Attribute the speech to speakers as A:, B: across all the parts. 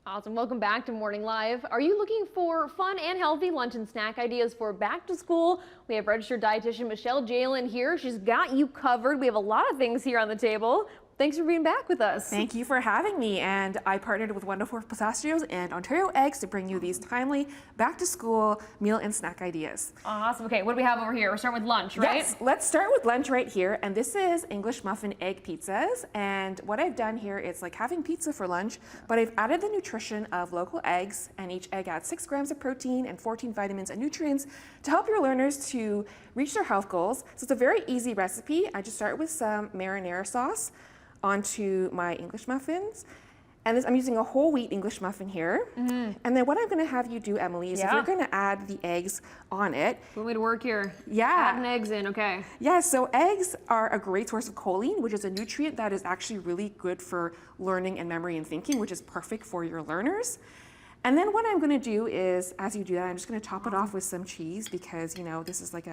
A: Awesome. Welcome back to Morning Live. Are you looking for fun and healthy lunch and snack ideas for back to school? We have registered dietitian Michelle Jaelin here. She's got you covered. We have a lot of things here on the table. Thanks for being back with us.
B: Thank you for having me. And I partnered with Wonderful Pistachios and Ontario Eggs to bring you these timely back to school meal and snack ideas.
A: Awesome. Okay, what do we have over here? We're starting with lunch, right?
B: Yes, let's start with lunch right here. And this is English muffin egg pizzas. And what I've done here is like having pizza for lunch, but I've added the nutrition of local eggs, and each egg adds 6 grams of protein and 14 vitamins and nutrients to help your learners to reach their health goals. So it's a very easy recipe. I just start with some marinara sauce onto my English muffins. And I'm using a whole wheat English muffin here. And then what I'm gonna have you do, Emily, is you're gonna add the eggs on it.
A: Put me to work here.
B: Yeah.
A: Adding eggs in, okay.
B: Yeah, so eggs are a great source of choline, which is a nutrient that is actually really good for learning and memory and thinking, which is perfect for your learners. And then what I'm gonna do is, as you do that, I'm just gonna top it off with some cheese because, you know, this is like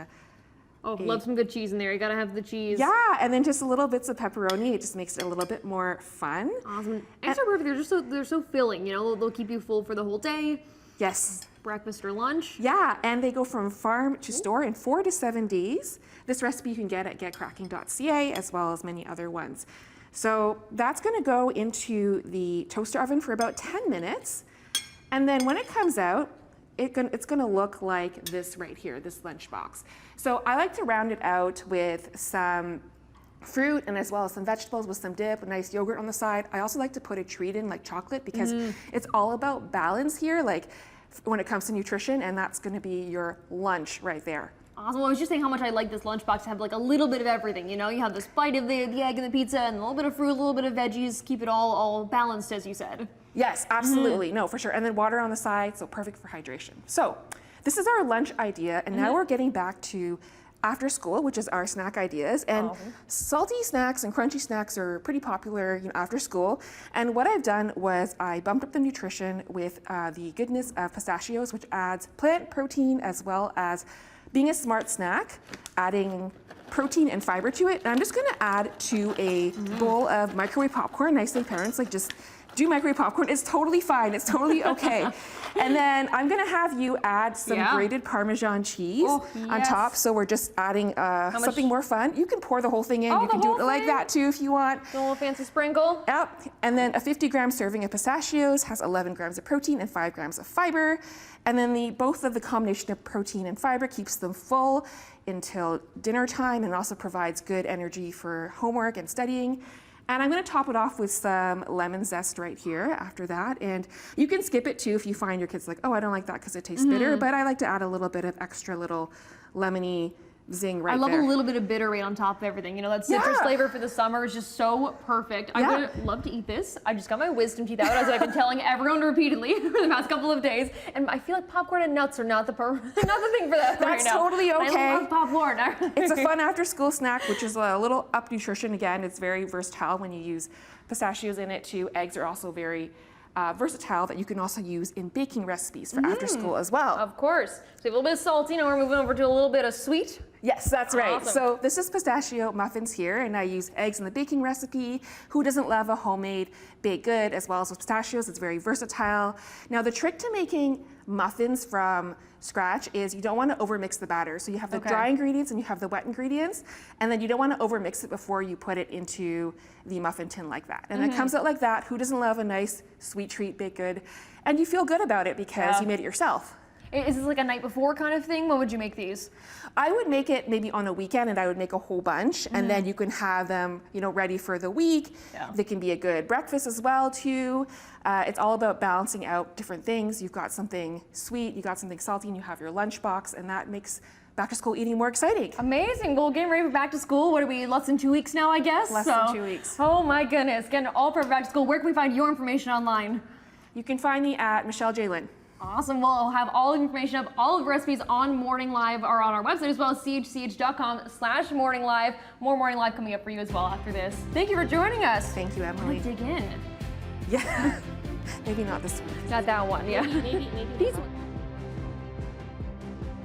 A: Love some good cheese in there. You gotta have the cheese.
B: Yeah, and then just a little bits of pepperoni. It just makes it a little bit more fun.
A: Awesome. Eggs are perfect. They're so filling. You know, they'll keep you full for the whole day.
B: Yes.
A: Breakfast or lunch.
B: Yeah, and they go from farm to store in 4 to 7 days. This recipe you can get at getcracking.ca as well as many other ones. So that's gonna go into the toaster oven for about 10 minutes. And then when it comes out, it's gonna look like this right here, this lunchbox. So I like to round it out with some fruit and as well as some vegetables with some dip, a nice yogurt on the side. I also like to put a treat in like chocolate because it's all about balance here, like when it comes to nutrition, and that's gonna be your lunch right there.
A: Awesome. Well, I was just saying how much I like this lunchbox to have like a little bit of everything. You know, you have this bite of the egg and the pizza and a little bit of fruit, a little bit of veggies, keep it all balanced, as you said.
B: Yes, absolutely. No, for sure. And then water on the side, so perfect for hydration. So this is our lunch idea, and now we're getting back to after school, which is our snack ideas. And salty snacks and crunchy snacks are pretty popular, you know, after school. And what I've done was I bumped up the nutrition with the goodness of pistachios, which adds plant protein as well as being a smart snack, adding protein and fiber to it. And I'm just gonna add to a bowl of microwave popcorn. Nicely, parents, like just do microwave popcorn. It's totally fine. It's totally okay. And then I'm gonna have you add some grated Parmesan cheese on top. So we're just adding something more fun. You can pour the whole thing in. You can do it like that too if you want.
A: A little fancy sprinkle.
B: Yep. And then a 50-gram serving of pistachios has 11 grams of protein and 5 grams of fiber. And then both of the combination of protein and fiber keeps them full until dinner time and also provides good energy for homework and studying. And I'm gonna top it off with some lemon zest right here after that. And you can skip it too if you find your kids like, oh, I don't like that because it tastes bitter, but I like to add a little bit of extra little lemony zing right there.
A: I love a little bit of bitter right on top of everything. You know, that citrus flavor for the summer is just so perfect. I would love to eat this. I just got my wisdom teeth out, as I've been telling everyone repeatedly for the past couple of days. And I feel like popcorn and nuts are not the thing for that right now.
B: That's totally okay.
A: I love popcorn.
B: It's a fun after school snack, which is a little up nutrition. Again, it's very versatile when you use pistachios in it too. Eggs are also very versatile that you can also use in baking recipes for after school as well.
A: Of course. So a little bit of salty, now we're moving over to a little bit of sweet.
B: Yes, that's right.
A: Awesome.
B: So this is pistachio muffins here, and I use eggs in the baking recipe. Who doesn't love a homemade baked good as well as with pistachios? It's very versatile. Now the trick to making muffins from scratch is you don't want to overmix the batter. So you have the dry ingredients and you have the wet ingredients, and then you don't want to overmix it before you put it into the muffin tin like that. And it comes out like that. Who doesn't love a nice sweet treat baked good? And you feel good about it because you made it yourself.
A: Is this like a night before kind of thing? When would you make these?
B: I would make it maybe on a weekend, and I would make a whole bunch, and then you can have them, you know, ready for the week. They can be a good breakfast as well too. It's all about balancing out different things. You've got something sweet, you got something salty, and you have your lunchbox, and that makes back to school eating more exciting.
A: Amazing. Well, getting ready for back to school. What are we, less than 2 weeks now, I guess?
B: Less than 2 weeks.
A: Oh my goodness. Getting all prepped for back to school. Where can we find your information online?
B: You can find me at Michelle Jaelin.
A: Awesome. Well, I'll have all the information up, all of the recipes on Morning Live or on our website as well as chch.com/morninglive. More Morning Live coming up for you as well after this. Thank you for joining us.
B: Thank you, Emily.
A: Dig in.
B: Yeah. Maybe not this week.
A: Not that one, yeah.
C: Maybe
A: These